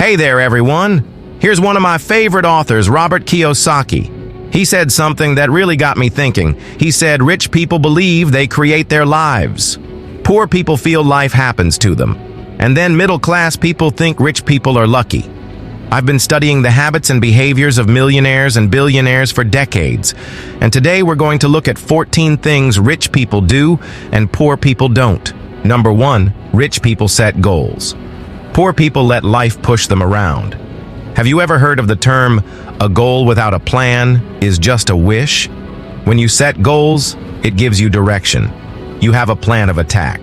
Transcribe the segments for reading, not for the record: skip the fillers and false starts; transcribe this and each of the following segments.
Hey there, everyone. Here's one of my favorite authors, Robert Kiyosaki. He said something that really got me thinking. He said, rich people believe they create their lives. Poor people feel life happens to them. And then middle-class people think rich people are lucky. I've been studying the habits and behaviors of millionaires and billionaires for decades. And today we're going to look at 14 things rich people do and poor people don't. Number 1, rich people set goals. Poor people let life push them around. Have you ever heard of the term, a goal without a plan is just a wish? When you set goals, it gives you direction. You have a plan of attack.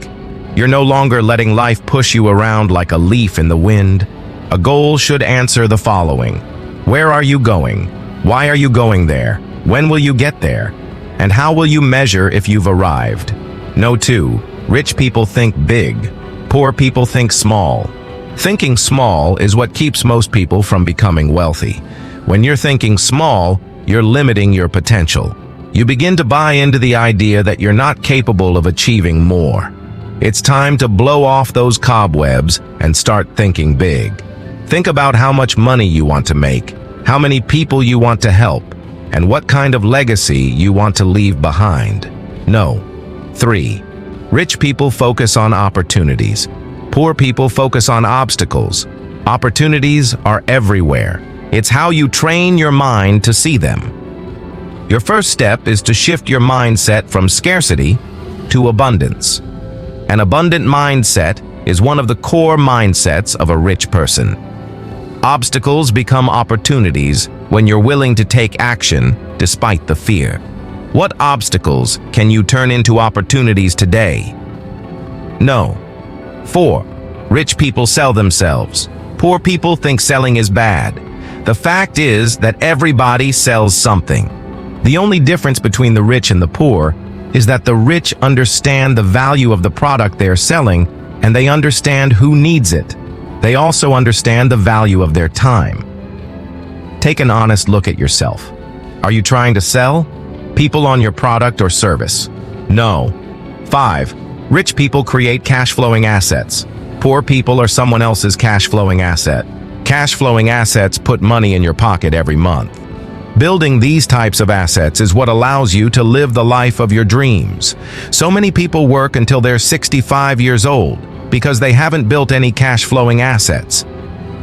You're no longer letting life push you around like a leaf in the wind. A goal should answer the following. Where are you going? Why are you going there? When will you get there? And how will you measure if you've arrived? No. 2. Rich people think big. Poor people think small. Thinking small is what keeps most people from becoming wealthy. When you're thinking small, you're limiting your potential. You begin to buy into the idea that you're not capable of achieving more. It's time to blow off those cobwebs and start thinking big. Think about how much money you want to make, how many people you want to help, and what kind of legacy you want to leave behind. No. 3. Rich people focus on opportunities. Poor people focus on obstacles. Opportunities are everywhere. It's how you train your mind to see them. Your first step is to shift your mindset from scarcity to abundance. An abundant mindset is one of the core mindsets of a rich person. Obstacles become opportunities when you're willing to take action despite the fear. What obstacles can you turn into opportunities today? No. 4. Rich people sell themselves. Poor people think selling is bad. The fact is that everybody sells something. The only difference between the rich and the poor is that the rich understand the value of the product they're selling, and they understand who needs it. They also understand the value of their time. Take an honest look at yourself. Are you trying to sell people on your product or service? No. 5. Rich people create cash-flowing assets. Poor people are someone else's cash-flowing asset. Cash-flowing assets put money in your pocket every month. Building these types of assets is what allows you to live the life of your dreams. So many people work until they're 65 years old because they haven't built any cash-flowing assets.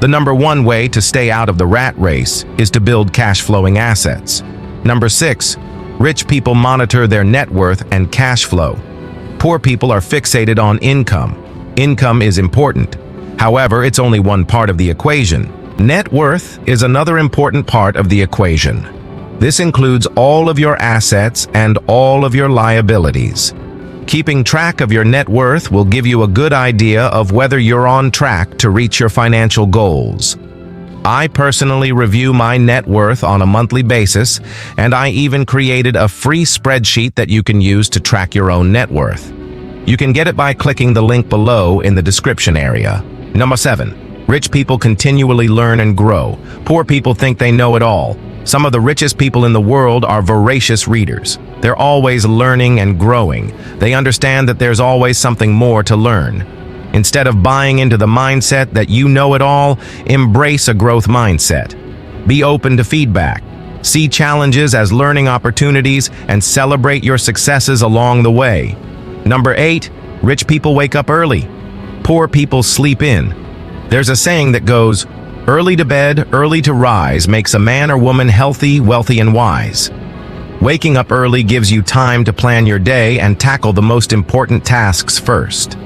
The number 1 way to stay out of the rat race is to build cash-flowing assets. Number 6, rich people monitor their net worth and cash flow. Poor people are fixated on income. Income is important. However, it's only one part of the equation. Net worth is another important part of the equation. This includes all of your assets and all of your liabilities. Keeping track of your net worth will give you a good idea of whether you're on track to reach your financial goals. I personally review my net worth on a monthly basis, and I even created a free spreadsheet that you can use to track your own net worth. You can get it by clicking the link below in the description area. Number 7. Rich people continually learn and grow. Poor people think they know it all. Some of the richest people in the world are voracious readers. They're always learning and growing. They understand that there's always something more to learn. Instead of buying into the mindset that you know it all, embrace a growth mindset. Be open to feedback. See challenges as learning opportunities and celebrate your successes along the way. Number 8, rich people wake up early. Poor people sleep in. There's a saying that goes, early to bed, early to rise makes a man or woman healthy, wealthy, and wise. Waking up early gives you time to plan your day and tackle the most important tasks first.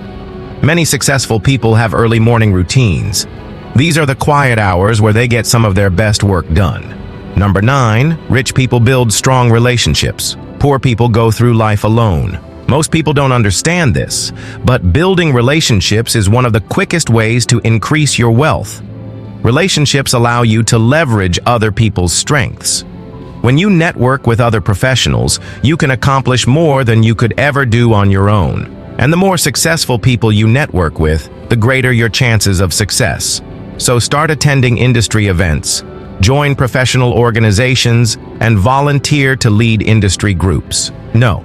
Many successful people have early morning routines. These are the quiet hours where they get some of their best work done. Number 9, rich people build strong relationships. Poor people go through life alone. Most people don't understand this, but building relationships is one of the quickest ways to increase your wealth. Relationships allow you to leverage other people's strengths. When you network with other professionals, you can accomplish more than you could ever do on your own. And the more successful people you network with, the greater your chances of success. So start attending industry events, join professional organizations, and volunteer to lead industry groups. No.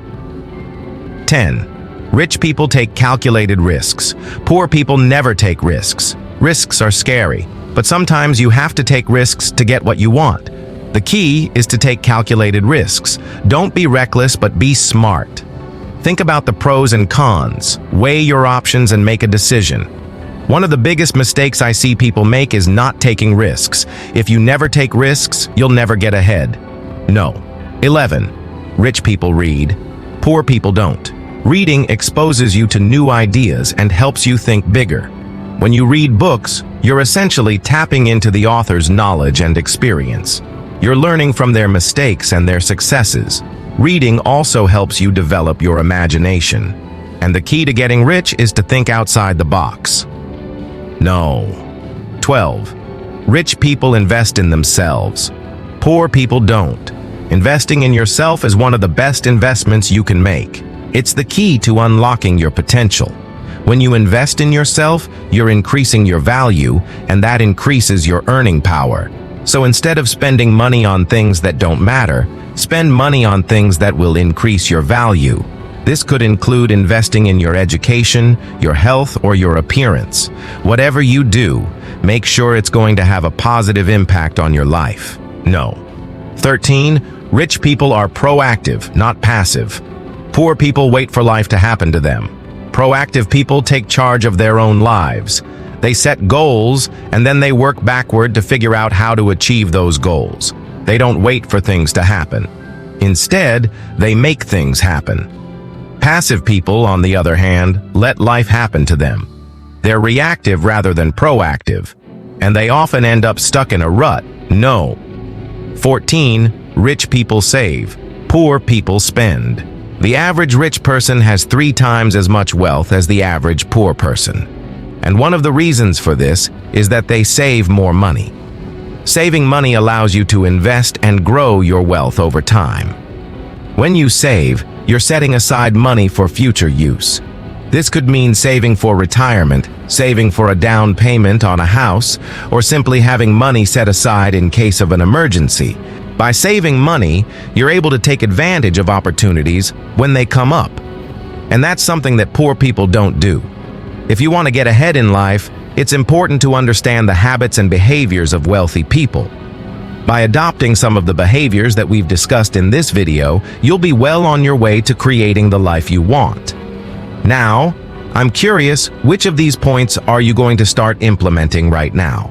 10. Rich people take calculated risks. Poor people never take risks. Risks are scary. but sometimes you have to take risks to get what you want. The key is to take calculated risks. Don't be reckless, but be smart. Think about the pros and cons, weigh your options, and make a decision. One of the biggest mistakes I see people make is not taking risks. If you never take risks, you'll never get ahead. No. 11. Rich people read. Poor people don't. Reading exposes you to new ideas and helps you think bigger. When you read books, you're essentially tapping into the author's knowledge and experience. You're learning from their mistakes and their successes. Reading also helps you develop your imagination. And the key to getting rich is to think outside the box. No. 12. Rich people invest in themselves. Poor people don't. Investing in yourself is one of the best investments you can make. It's the key to unlocking your potential. When you invest in yourself, you're increasing your value, and that increases your earning power. So instead of spending money on things that don't matter, spend money on things that will increase your value. This could include investing in your education, your health, or your appearance. Whatever you do, make sure it's going to have a positive impact on your life. No. 13. Rich people are proactive, not passive. Poor people wait for life to happen to them. Proactive people take charge of their own lives. They set goals, and then they work backward to figure out how to achieve those goals. They don't wait for things to happen. Instead, they make things happen. Passive people, on the other hand, let life happen to them. They're reactive rather than proactive, and they often end up stuck in a rut. No. 14. Rich people save. Poor people spend. The average rich person has 3 times as much wealth as the average poor person. And one of the reasons for this is that they save more money. Saving money allows you to invest and grow your wealth over time. When you save, you're setting aside money for future use. This could mean saving for retirement, saving for a down payment on a house, or simply having money set aside in case of an emergency. By saving money, you're able to take advantage of opportunities when they come up. And that's something that poor people don't do. If you want to get ahead in life, it's important to understand the habits and behaviors of wealthy people. By adopting some of the behaviors that we've discussed in this video, you'll be well on your way to creating the life you want. Now, I'm curious, which of these points are you going to start implementing right now?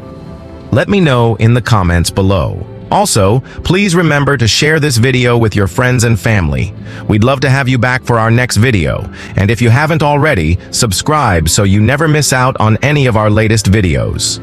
Let me know in the comments below. Also, please remember to share this video with your friends and family. We'd love to have you back for our next video. And if you haven't already, subscribe so you never miss out on any of our latest videos.